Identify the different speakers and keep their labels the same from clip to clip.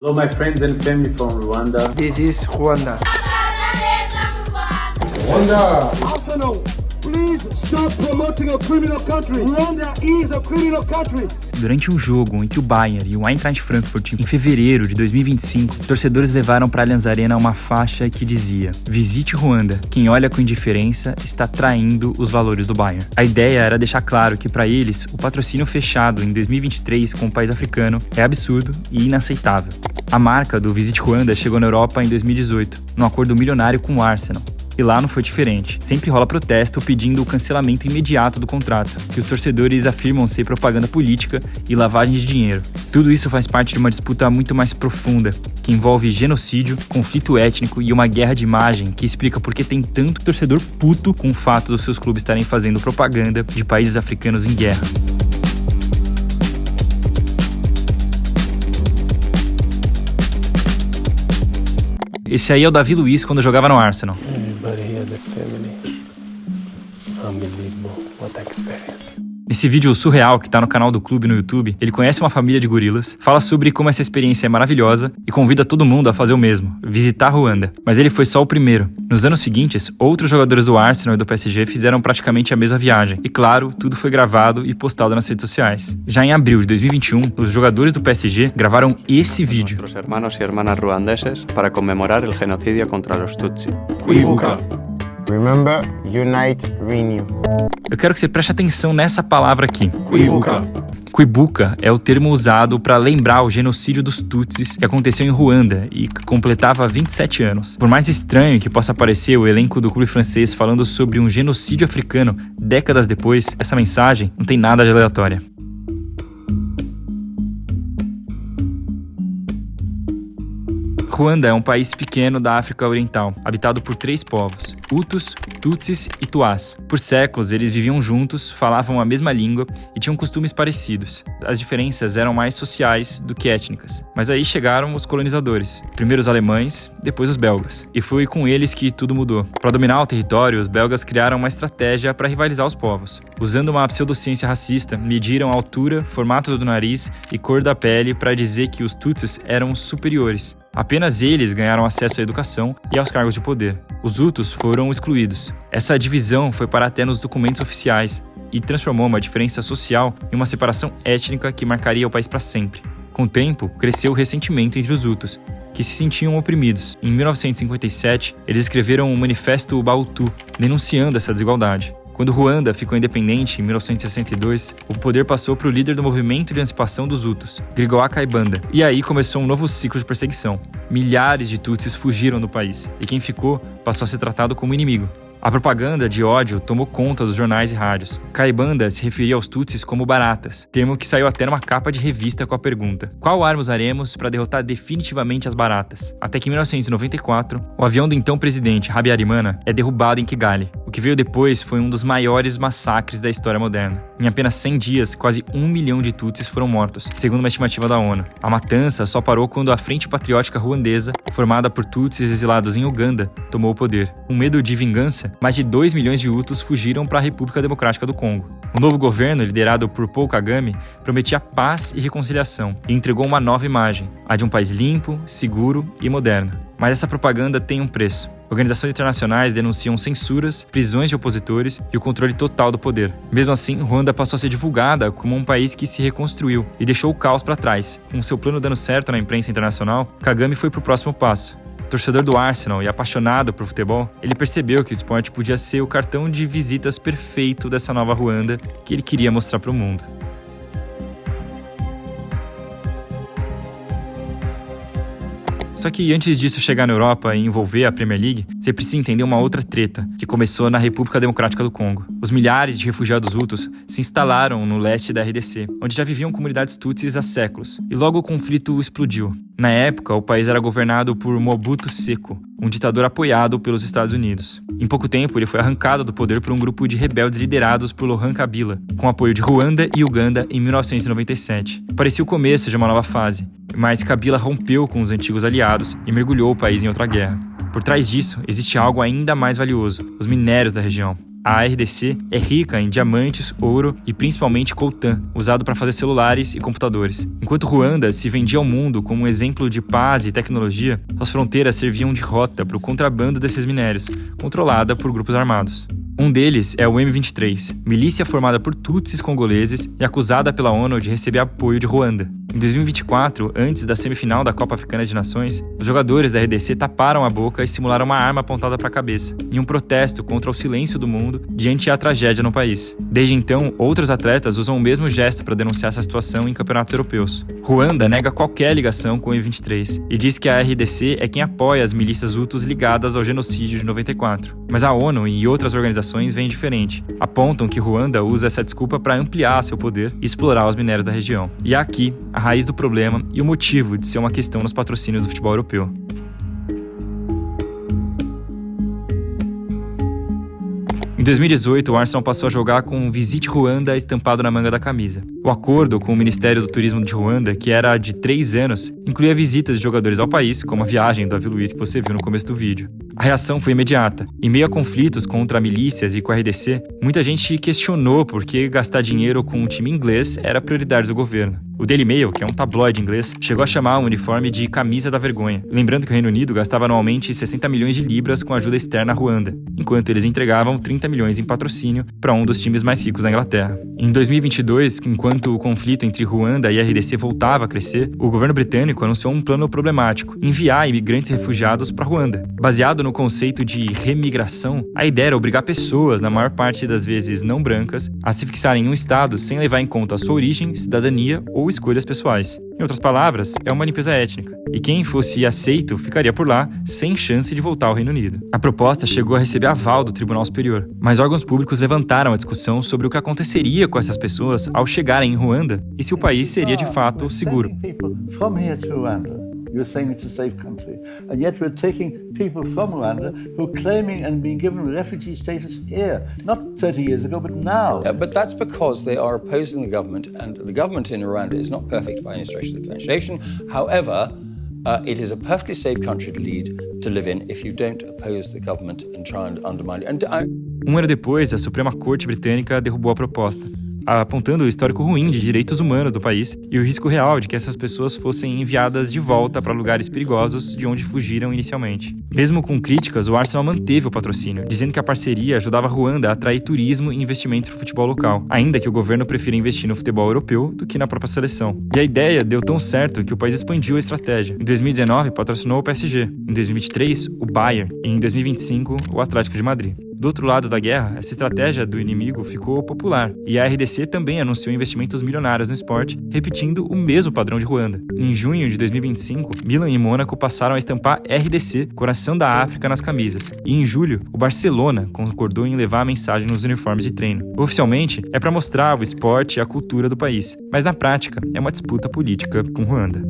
Speaker 1: Hello, my friends and family from Rwanda.
Speaker 2: This is Rwanda.
Speaker 3: Rwanda! Arsenal, please stop promoting a criminal country. Rwanda is a criminal country.
Speaker 4: Durante um jogo entre o Bayern e o Eintracht Frankfurt em fevereiro de 2025, torcedores levaram para a Allianz Arena uma faixa que dizia: "Visite Ruanda, quem olha com indiferença está traindo os valores do Bayern". A ideia era deixar claro que para eles, o patrocínio fechado em 2023 com o país africano é absurdo e inaceitável. A marca do Visite Ruanda chegou na Europa em 2018, num acordo milionário com o Arsenal. E lá não foi diferente. Sempre rola protesto pedindo o cancelamento imediato do contrato, que os torcedores afirmam ser propaganda política e lavagem de dinheiro. Tudo isso faz parte de uma disputa muito mais profunda, que envolve genocídio, conflito étnico e uma guerra de imagem que explica por que tem tanto torcedor puto com o fato dos seus clubes estarem fazendo propaganda de países africanos em guerra. Esse aí é o Davi Luiz quando jogava no Arsenal.
Speaker 2: Everybody here, the family. Unbelievable. What experience.
Speaker 4: Nesse vídeo surreal que tá no canal do clube no YouTube, ele conhece uma família de gorilas, fala sobre como essa experiência é maravilhosa e convida todo mundo a fazer o mesmo, visitar Ruanda. Mas ele foi só o primeiro. Nos anos seguintes, outros jogadores do Arsenal e do PSG fizeram praticamente a mesma viagem. E claro, tudo foi gravado e postado nas redes sociais. Já em abril de 2021, os jogadores do PSG gravaram esse vídeo.
Speaker 5: Nuestros hermanos y hermanas ruandeses para conmemorar el genocidio contra los Tutsi.
Speaker 3: Kwibuka.
Speaker 6: Remember, unite, renew.
Speaker 4: Eu quero que você preste atenção nessa palavra aqui.
Speaker 3: Kwibuka.
Speaker 4: Kwibuka é o termo usado para lembrar o genocídio dos Tutsis que aconteceu em Ruanda e que completava 27 anos. Por mais estranho que possa parecer o elenco do clube francês falando sobre um genocídio africano décadas depois, essa mensagem não tem nada de aleatória. Ruanda é um país pequeno da África Oriental, habitado por 3 povos: Hutus, Tutsis e Tuás. Por séculos, eles viviam juntos, falavam a mesma língua e tinham costumes parecidos. As diferenças eram mais sociais do que étnicas. Mas aí chegaram os colonizadores, primeiro os alemães, depois os belgas. E foi com eles que tudo mudou. Para dominar o território, os belgas criaram uma estratégia para rivalizar os povos. Usando uma pseudociência racista, mediram a altura, formato do nariz e cor da pele para dizer que os Tutsis eram superiores. Apenas eles ganharam acesso à educação e aos cargos de poder. Os Hutus foram excluídos. Essa divisão foi para até nos documentos oficiais e transformou uma diferença social em uma separação étnica que marcaria o país para sempre. Com o tempo, cresceu o ressentimento entre os Hutus, que se sentiam oprimidos. Em 1957, eles escreveram o Manifesto Ubuntu, denunciando essa desigualdade. Quando Ruanda ficou independente, em 1962, o poder passou para o líder do movimento de emancipação dos Hutus, Grigoire Kaibanda. E aí começou um novo ciclo de perseguição. Milhares de Tutsis fugiram do país, e quem ficou passou a ser tratado como inimigo. A propaganda de ódio tomou conta dos jornais e rádios. Kaibanda se referia aos Tutsis como baratas, termo que saiu até numa capa de revista com a pergunta: qual arma usaremos para derrotar definitivamente as baratas? Até que em 1994, o avião do então presidente Habyarimana é derrubado em Kigali. O que veio depois foi um dos maiores massacres da história moderna. Em apenas 100 dias, quase 1 milhão de Tutsis foram mortos, segundo uma estimativa da ONU. A matança só parou quando a Frente Patriótica Ruandesa, formada por Tutsis exilados em Uganda, tomou o poder. Com medo de vingança, mais de 2 milhões de Hutus fugiram para a República Democrática do Congo. O novo governo, liderado por Paul Kagame, prometia paz e reconciliação e entregou uma nova imagem, a de um país limpo, seguro e moderno. Mas essa propaganda tem um preço. Organizações internacionais denunciam censuras, prisões de opositores e o controle total do poder. Mesmo assim, Ruanda passou a ser divulgada como um país que se reconstruiu e deixou o caos para trás. Com seu plano dando certo na imprensa internacional, Kagame foi para o próximo passo. Torcedor do Arsenal e apaixonado por futebol, ele percebeu que o esporte podia ser o cartão de visitas perfeito dessa nova Ruanda que ele queria mostrar para o mundo. Só que antes disso chegar na Europa e envolver a Premier League, você precisa entender uma outra treta, que começou na República Democrática do Congo. Os milhares de refugiados Hutus se instalaram no leste da RDC, onde já viviam comunidades Tutsis há séculos, e logo o conflito explodiu. Na época, o país era governado por Mobutu Seko, um ditador apoiado pelos Estados Unidos. Em pouco tempo, ele foi arrancado do poder por um grupo de rebeldes liderados por Laurent Kabila, com apoio de Ruanda e Uganda em 1997. Parecia o começo de uma nova fase, mas Kabila rompeu com os antigos aliados e mergulhou o país em outra guerra. Por trás disso, existe algo ainda mais valioso: os minérios da região. A RDC é rica em diamantes, ouro e principalmente coltan, usado para fazer celulares e computadores. Enquanto Ruanda se vendia ao mundo como um exemplo de paz e tecnologia, as fronteiras serviam de rota para o contrabando desses minérios, controlada por grupos armados. Um deles é o M23, milícia formada por tutsis congoleses e acusada pela ONU de receber apoio de Ruanda. Em 2024, antes da semifinal da Copa Africana de Nações, os jogadores da RDC taparam a boca e simularam uma arma apontada para a cabeça, em um protesto contra o silêncio do mundo diante da tragédia no país. Desde então, outros atletas usam o mesmo gesto para denunciar essa situação em campeonatos europeus. Ruanda nega qualquer ligação com o M23 e diz que a RDC é quem apoia as milícias Hutus ligadas ao genocídio de 94. Mas a ONU e outras organizações veem diferente. Apontam que Ruanda usa essa desculpa para ampliar seu poder e explorar os minérios da região. E há aqui a raiz do problema e o motivo de ser uma questão nos patrocínios do futebol europeu. Em 2018, o Arsenal passou a jogar com Visite Ruanda estampado na manga da camisa. O acordo com o Ministério do Turismo de Ruanda, que era de 3 anos, incluía visitas de jogadores ao país, como a viagem do Davi Luiz que você viu no começo do vídeo. A reação foi imediata. Em meio a conflitos contra milícias e com a RDC, muita gente questionou por que gastar dinheiro com um time inglês era prioridade do governo. O Daily Mail, que é um tabloide inglês, chegou a chamar o uniforme de camisa da vergonha, lembrando que o Reino Unido gastava anualmente 60 milhões de libras com ajuda externa à Ruanda, enquanto eles entregavam 30 milhões em patrocínio para um dos times mais ricos da Inglaterra. Em 2022, enquanto o conflito entre Ruanda e a RDC voltava a crescer, o governo britânico anunciou um plano problemático: enviar imigrantes refugiados para Ruanda. Baseado no conceito de remigração, a ideia era obrigar pessoas, na maior parte das vezes não brancas, a se fixarem em um estado sem levar em conta a sua origem, cidadania ou escolhas pessoais. Em outras palavras, é uma limpeza étnica. E quem fosse aceito ficaria por lá, sem chance de voltar ao Reino Unido. A proposta chegou a receber aval do Tribunal Superior, mas órgãos públicos levantaram a discussão sobre o que aconteceria com essas pessoas ao chegarem em Ruanda e se o país seria de fato seguro.
Speaker 7: You're saying it's a safe country, and yet we're taking people from Rwanda who are claiming and being given refugee status here, not 30 years ago, but now.
Speaker 8: But that's because they are opposing the government, and the government in Rwanda is not perfect by any stretch of the imagination. However, it is a perfectly safe country to live in if you don't oppose the government and try and undermine it.
Speaker 4: Um ano depois, a Suprema Corte Britânica derrubou a proposta, apontando o histórico ruim de direitos humanos do país e o risco real de que essas pessoas fossem enviadas de volta para lugares perigosos de onde fugiram inicialmente. Mesmo com críticas, o Arsenal manteve o patrocínio, dizendo que a parceria ajudava Ruanda a atrair turismo e investimento no futebol local, ainda que o governo prefira investir no futebol europeu do que na própria seleção. E a ideia deu tão certo que o país expandiu a estratégia. Em 2019, patrocinou o PSG, em 2023, o Bayern e em 2025, o Atlético de Madrid. Do outro lado da guerra, essa estratégia do inimigo ficou popular, e a RDC também anunciou investimentos milionários no esporte, repetindo o mesmo padrão de Ruanda. Em junho de 2025, Milan e Mônaco passaram a estampar RDC, Coração da África, nas camisas. E em julho, o Barcelona concordou em levar a mensagem nos uniformes de treino. Oficialmente, é para mostrar o esporte e a cultura do país, mas na prática, é uma disputa política com Ruanda.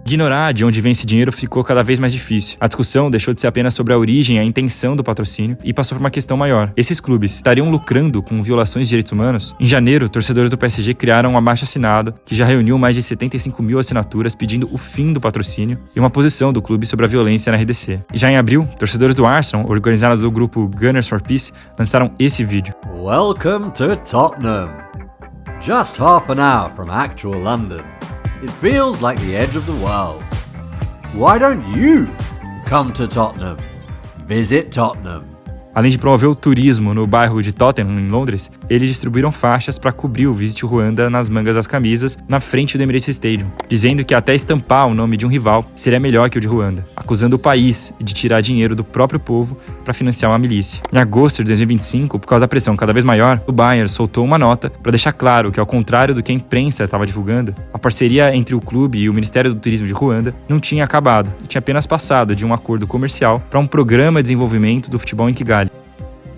Speaker 4: Ignorar de onde vem esse dinheiro ficou cada vez mais difícil. A discussão deixou de ser apenas sobre a origem e a intenção do patrocínio e passou por uma questão maior. Esses clubes estariam lucrando com violações de direitos humanos? Em janeiro, torcedores do PSG criaram um abaixo-assinado que já reuniu mais de 75 mil assinaturas pedindo o fim do patrocínio e uma posição do clube sobre a violência na RDC. E já em abril, torcedores do Arsenal, organizados do grupo Gunners for Peace, lançaram esse vídeo.
Speaker 9: Welcome to Tottenham. Just half an hour from actual London. It feels like the edge of the world. Why don't you come to Tottenham? Visit Tottenham.
Speaker 4: Além de promover o turismo no bairro de Tottenham, em Londres, eles distribuíram faixas para cobrir o Visit Ruanda nas mangas das camisas na frente do Emirates Stadium, dizendo que até estampar o nome de um rival seria melhor que o de Ruanda, acusando o país de tirar dinheiro do próprio povo para financiar uma milícia. Em agosto de 2025, por causa da pressão cada vez maior, o Bayern soltou uma nota para deixar claro que, ao contrário do que a imprensa estava divulgando, a parceria entre o clube e o Ministério do Turismo de Ruanda não tinha acabado e tinha apenas passado de um acordo comercial para um programa de desenvolvimento do futebol em Kigali.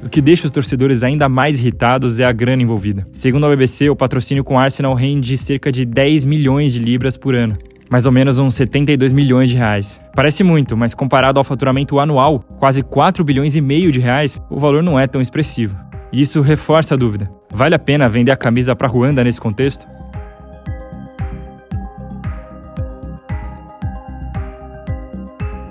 Speaker 4: O que deixa os torcedores ainda mais irritados é a grana envolvida. Segundo a BBC, o patrocínio com Arsenal rende cerca de 10 milhões de libras por ano, mais ou menos uns 72 milhões de reais. Parece muito, mas comparado ao faturamento anual, quase 4 bilhões e meio de reais, o valor não é tão expressivo. E isso reforça a dúvida. Vale a pena vender a camisa para Ruanda nesse contexto?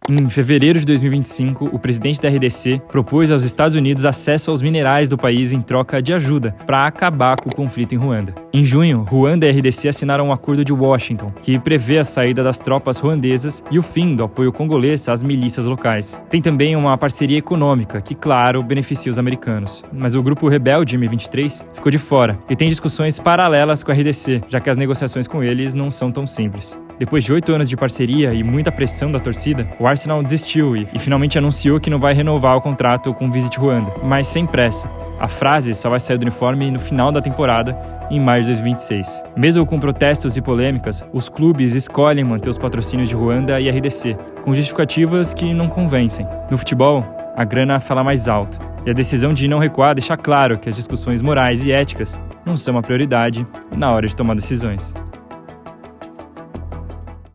Speaker 4: Em fevereiro de 2025, o presidente da RDC propôs aos Estados Unidos acesso aos minerais do país em troca de ajuda para acabar com o conflito em Ruanda. Em junho, Ruanda e a RDC assinaram um acordo de Washington, que prevê a saída das tropas ruandesas e o fim do apoio congolês às milícias locais. Tem também uma parceria econômica, que, claro, beneficia os americanos. Mas o grupo rebelde M23 ficou de fora e tem discussões paralelas com a RDC, já que as negociações com eles não são tão simples. Depois de 8 anos de parceria e muita pressão da torcida, o Arsenal desistiu e finalmente anunciou que não vai renovar o contrato com o Visit Ruanda, mas sem pressa. A frase só vai sair do uniforme no final da temporada, em maio de 2026. Mesmo com protestos e polêmicas, os clubes escolhem manter os patrocínios de Ruanda e RDC, com justificativas que não convencem. No futebol, a grana fala mais alto, e a decisão de não recuar deixa claro que as discussões morais e éticas não são uma prioridade na hora de tomar decisões.